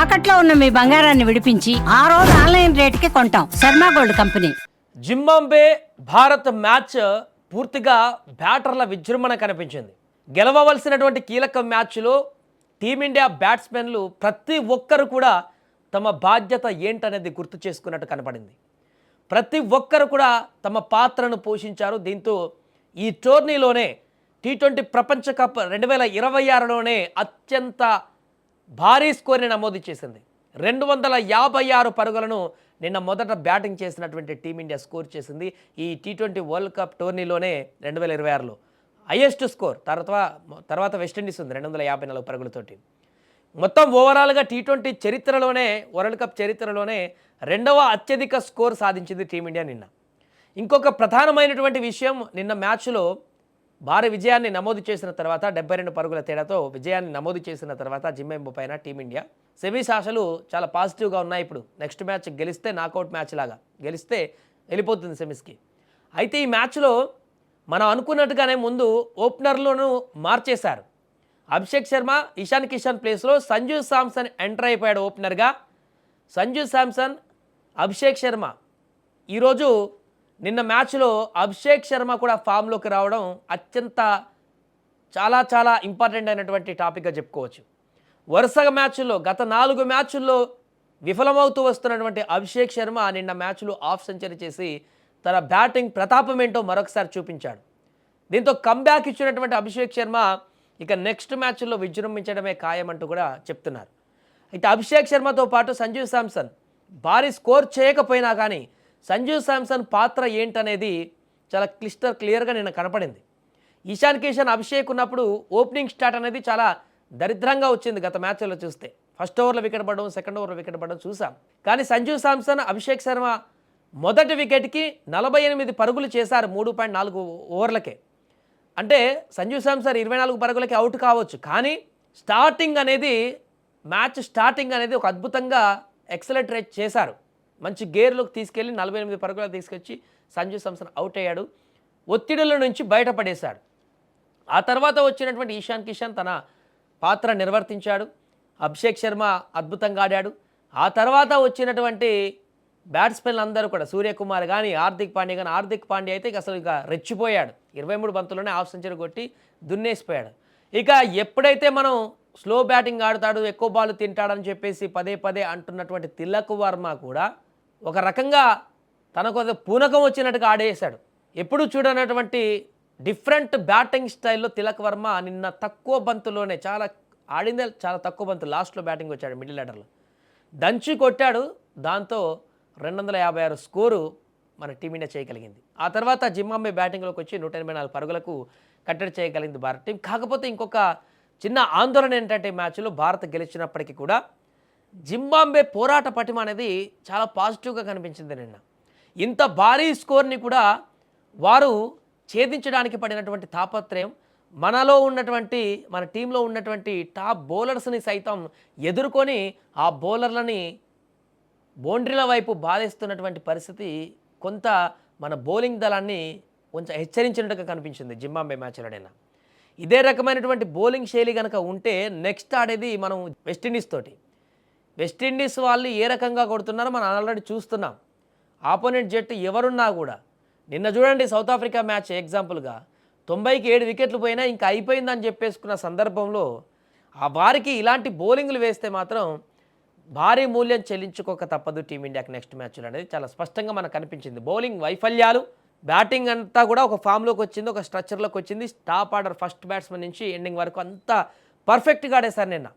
తాకట్లో ఉన్న మీ బంగారాన్ని విడిపించి ఆ రోజు ఆన్లైన్ రేటుకి కొంటాం. Sharma gold company. Zimbabwe Bharat match పూర్తిగా బ్యాటర్ల విజృంభణ కనిపించింది. గెలవవలసినటువంటి కీలక మ్యాచ్లో టీమిండియా బ్యాట్స్మెన్లు ప్రతి ఒక్కరు కూడా తమ బాధ్యత ఏంటనేది గుర్తు చేసుకున్నట్టు కనపడింది. ప్రతి ఒక్కరు కూడా తమ పాత్రను పోషించారు. దీంతో ఈ టోర్నీలోనే టీ20 ప్రపంచ కప్ 2026లోనే అత్యంత భారీ స్కోర్ని నమోదు చేసింది. 256 పరుగులను నిన్న మొదట బ్యాటింగ్ చేసినటువంటి టీమిండియా స్కోర్ చేసింది. ఈ టీ20 వరల్డ్ కప్ టోర్నీలోనే 2026లో హైయెస్ట్ స్కోర్. తర్వాత వెస్టిండీస్ ఉంది 254 పరుగులతోటి. మొత్తం ఓవరాల్గా టీ20 చరిత్రలోనే, వరల్డ్ కప్ చరిత్రలోనే రెండవ అత్యధిక స్కోర్ సాధించింది టీమిండియా నిన్న. ఇంకొక ప్రధానమైనటువంటి విషయం, నిన్న మ్యాచ్లో భారీ విజయాన్ని నమోదు చేసిన తర్వాత 72 పరుగుల తేడాతో విజయాన్ని నమోదు చేసిన తర్వాత జింబాబ్వే పైన టీమిండియా సెమీస్ ఆశలు చాలా పాజిటివ్గా ఉన్నాయి. ఇప్పుడు నెక్స్ట్ మ్యాచ్ గెలిస్తే నాకౌట్ మ్యాచ్ లాగా గెలిస్తే వెళ్ళిపోతుంది సెమీస్కి. అయితే ఈ మ్యాచ్లో మనం అనుకున్నట్టుగానే ముందు ఓపెనర్లను మార్చేశారు. అభిషేక్ శర్మ, ఇషాన్ కిషన్ ప్లేస్లో సంజు శాంసన్ ఎంటర్ అయిపోయాడు ఓపెనర్గా. సంజు శాంసన్, అభిషేక్ శర్మ. ఈరోజు నిన్న మ్యాచ్లో అభిషేక్ శర్మ కూడా ఫామ్లోకి రావడం అత్యంత చాలా ఇంపార్టెంట్ అయినటువంటి టాపిక్గా చెప్పుకోవచ్చు. వరుసగా మ్యాచ్ల్లో గత 4 మ్యాచ్ల్లో విఫలమవుతూ వస్తున్నటువంటి అభిషేక్ శర్మ నిన్న మ్యాచ్లో హాఫ్ సెంచరీ చేసి తన బ్యాటింగ్ ప్రతాపం ఏంటో మరొకసారి చూపించాడు. దీంతో కంబ్యాక్ ఇచ్చినటువంటి అభిషేక్ శర్మ ఇక నెక్స్ట్ మ్యాచ్ల్లో విజృంభించడమే ఖాయమంటూ కూడా చెప్తున్నారు. అయితే అభిషేక్ శర్మతో పాటు సంజు శాంసన్ భారీ స్కోర్ చేయకపోయినా కానీ సంజు శాంసన్ పాత్ర ఏంటనేది చాలా క్లియర్గా నిన్న కనపడింది. ఇషాన్ కిషన్, అభిషేక్ ఉన్నప్పుడు ఓపెనింగ్ స్టార్ట్ అనేది చాలా దరిద్రంగా వచ్చింది. గత మ్యాచ్లో చూస్తే ఫస్ట్ ఓవర్లో వికెట్ పడడం, సెకండ్ ఓవర్లో వికెట్ పడడం చూసాం. కానీ సంజు శాంసన్, అభిషేక్ శర్మ మొదటి వికెట్కి 48 పరుగులు చేశారు 3.4 ఓవర్లకే. అంటే సంజు శాంసన్ 24 పరుగులకి అవుట్ కావచ్చు, కానీ మ్యాచ్ స్టార్టింగ్ అనేది ఒక అద్భుతంగా ఎక్సలరేట్ చేశారు. మంచి గేర్లోకి తీసుకెళ్ళి 48 పరుగులకు తీసుకొచ్చి సంజు శాంసన్ అవుట్ అయ్యాడు. ఒత్తిడుల నుంచి బయటపడేశాడు. ఆ తర్వాత వచ్చినటువంటి ఇషాన్ కిషన్ తన పాత్ర నిర్వర్తించాడు. అభిషేక్ శర్మ అద్భుతంగా ఆడాడు. ఆ తర్వాత వచ్చినటువంటి బ్యాట్స్మెన్లు అందరూ కూడా, సూర్యకుమార్ కానీ, హార్దిక్ పాండ్యా అయితే అసలు ఇక రెచ్చిపోయాడు. 23 బంతుల్లోనే హాఫ్ సెంచరీ కొట్టి దున్నేసిపోయాడు. ఇక ఎప్పుడైతే మనం స్లో బ్యాటింగ్ ఆడతాడు, ఎక్కువ బాల్ తింటాడని చెప్పేసి పదే అంటున్నటువంటి తిలక్ వర్మ కూడా ఒక రకంగా తనకు పూనకం వచ్చినట్టుగా ఆడేశాడు. ఎప్పుడు చూడనటువంటి డిఫరెంట్ బ్యాటింగ్ స్టైల్లో తిలక్ వర్మ నిన్న తక్కువ బంతులోనే చాలా తక్కువ బంతు, లాస్ట్లో బ్యాటింగ్ వచ్చాడు, మిడిల్ ఆర్డర్లో దంచి కొట్టాడు. దాంతో 256 స్కోరు మన టీమిండియా చేయగలిగింది. ఆ తర్వాత జింబాబ్వే బ్యాటింగ్లోకి వచ్చి 184 పరుగులకు కట్టడి చేయగలిగింది భారత టీం. కాకపోతే ఇంకొక చిన్న ఆందోళన ఏంటంటే మ్యాచ్లో భారత్ గెలిచినప్పటికీ కూడా జింబాబ్వే పోరాట పటిమ అనేది చాలా పాజిటివ్గా కనిపించింది నిన్న. ఇంత భారీ స్కోర్ని కూడా వారు ఛేదించడానికి పడినటువంటి తాపత్రయం, మన టీంలో ఉన్నటువంటి టాప్ బౌలర్స్ని సైతం ఎదుర్కొని ఆ బౌలర్లని బౌండరీల వైపు బాధేస్తున్నటువంటి పరిస్థితి కొంత మన బౌలింగ్ దళాన్ని కొంచెం హెచ్చరించినట్టుగా కనిపించింది జింబాబ్వే మ్యాచ్లో నిన్న. ఇదే రకమైనటువంటి బౌలింగ్ శైలి కనుక ఉంటే నెక్స్ట్ ఆడేది మనం వెస్టిండీస్ వాళ్ళు ఏ రకంగా కొడుతున్నారో మనం ఆల్రెడీ చూస్తున్నాం. ఆపోనెంట్ జట్టు ఎవరున్నా కూడా, నిన్న చూడండి సౌత్ ఆఫ్రికా మ్యాచ్ ఎగ్జాంపుల్గా 90కి 7 వికెట్లు పోయినా ఇంకా అయిపోయిందని చెప్పేసుకున్న సందర్భంలో ఆ వారికి ఇలాంటి బౌలింగ్లు వేస్తే మాత్రం భారీ మూల్యం చెల్లించుకోక తప్పదు టీమిండియాకి నెక్స్ట్ మ్యాచ్లో అనేది చాలా స్పష్టంగా మనకు కనిపించింది. బౌలింగ్ వైఫల్యాలు, బ్యాటింగ్ అంతా కూడా ఒక ఫామ్లోకి వచ్చింది, ఒక స్ట్రక్చర్లోకి వచ్చింది. టాప్ ఆర్డర్ ఫస్ట్ బ్యాట్స్మెన్ నుంచి ఎండింగ్ వరకు అంతా పర్ఫెక్ట్గా ఆడేశారు నిన్న.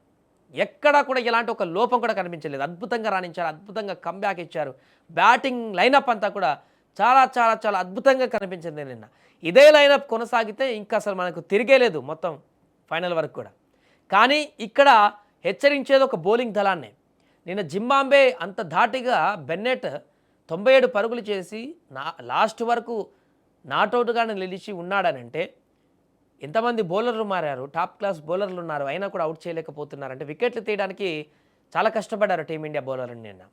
ఎక్కడా కూడా ఇలాంటి ఒక లోపం కూడా కనిపించలేదు. అద్భుతంగా రాణించారు, అద్భుతంగా కంబ్యాక్ ఇచ్చారు. బ్యాటింగ్ లైనప్ అంతా కూడా చాలా అద్భుతంగా కనిపించింది నిన్న. ఇదే లైనప్ కొనసాగితే ఇంకా అసలు మనకు తిరిగే లేదు మొత్తం ఫైనల్ వరకు కూడా. కానీ ఇక్కడ హెచ్చరించేది ఒక బౌలింగ్ దళాన్నే. నిన్న జింబాబ్వే అంత ధాటిగా బెన్నెట్ 97 పరుగులు చేసి లాస్ట్ వరకు నాట్అవుట్గానే నిలిచి ఉన్నాడనంటే ఎంతమంది బౌలర్లు మారారు, టాప్ క్లాస్ బౌలర్లు ఉన్నారు, అయినా కూడా అవుట్ చేయలేకపోతున్నారంటే వికెట్లు తీయడానికి చాలా కష్టపడ్డారు టీమిండియా బౌలర్లు నిన్న.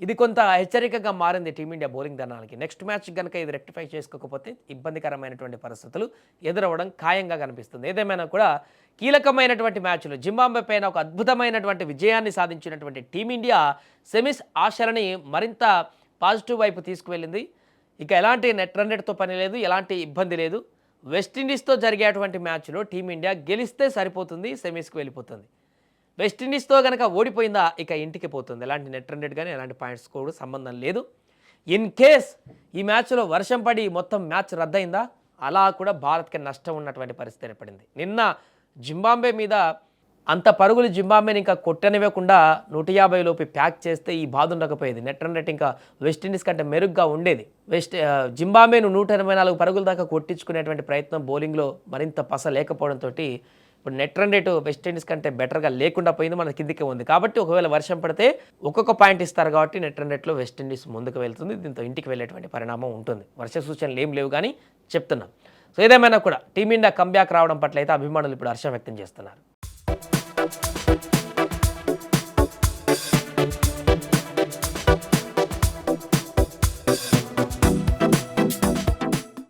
ఇది కొంత హెచ్చరికగా మారింది టీమిండియా బౌలింగ్ దళానికి. నెక్స్ట్ మ్యాచ్ కనుక ఇది రెక్టిఫై చేసుకోకపోతే ఇబ్బందికరమైనటువంటి పరిస్థితులు ఎదురవ్వడం ఖాయంగా కనిపిస్తుంది. ఏదేమైనా కూడా కీలకమైనటువంటి మ్యాచ్లో జింబాబ్వే పైన ఒక అద్భుతమైనటువంటి విజయాన్ని సాధించినటువంటి టీమిండియా సెమీస్ ఆశలని మరింత పాజిటివ్ వైపు తీసుకువెళ్ళింది. ఇక ఎలాంటి నెట్ రన్ రేట్తో పని లేదు, ఎలాంటి ఇబ్బంది లేదు. వెస్టిండీస్తో జరిగేటువంటి మ్యాచ్లో టీమిండియా గెలిస్తే సరిపోతుంది, సెమీస్కి వెళ్ళిపోతుంది. వెస్టిండీస్తో కనుక ఓడిపోయిందా ఇక ఇంటికి పోతుంది. ఎలాంటి నెట్ రన్ రేట్ కానీ ఎలాంటి పాయింట్స్ కూడా సంబంధం లేదు. ఇన్ కేస్ ఈ మ్యాచ్లో వర్షం పడి మొత్తం మ్యాచ్ రద్దయిందా, అలా కూడా భారత్కి నష్టం ఉన్నటువంటి పరిస్థితి ఏర్పడింది. నిన్న జింబాబ్వే మీద అంత పరుగులు జింబాబ్వేని ఇంకా కొట్టనివ్వకుండా 150 లోపు ప్యాక్ చేస్తే ఈ బాధ ఉండకపోయేది. నెట్ రన్ రేట్ ఇంకా వెస్టిండీస్ కంటే మెరుగ్గా ఉండేది. జింబాబ్వేను 184 పరుగుల దాకా కొట్టించుకునేటువంటి ప్రయత్నం బౌలింగ్లో మరింత పస లేకపోవడంతో ఇప్పుడు నెట్ రన్ రేటు వెస్టిండీస్ కంటే బెటర్గా లేకుండా పోయింది, మన కిందికే ఉంది. కాబట్టి ఒకవేళ వర్షం పడితే ఒక్కొక్క పాయింట్ ఇస్తారు కాబట్టి నెట్ రన్ రేట్లో వెస్టిండీస్ ముందుకు వెళ్తుంది. దీంతో ఇంటికి వెళ్ళేటువంటి పరిణామం ఉంటుంది. వర్ష సూచనలు ఏం లేవు కానీ చెప్తున్నాం. సో ఏదేమైనా కూడా టీమిండియా కంబ్యాక్ రావడం పట్ల అయితే అభిమానులు ఇప్పుడు హర్షం వ్యక్తం చేస్తున్నారు.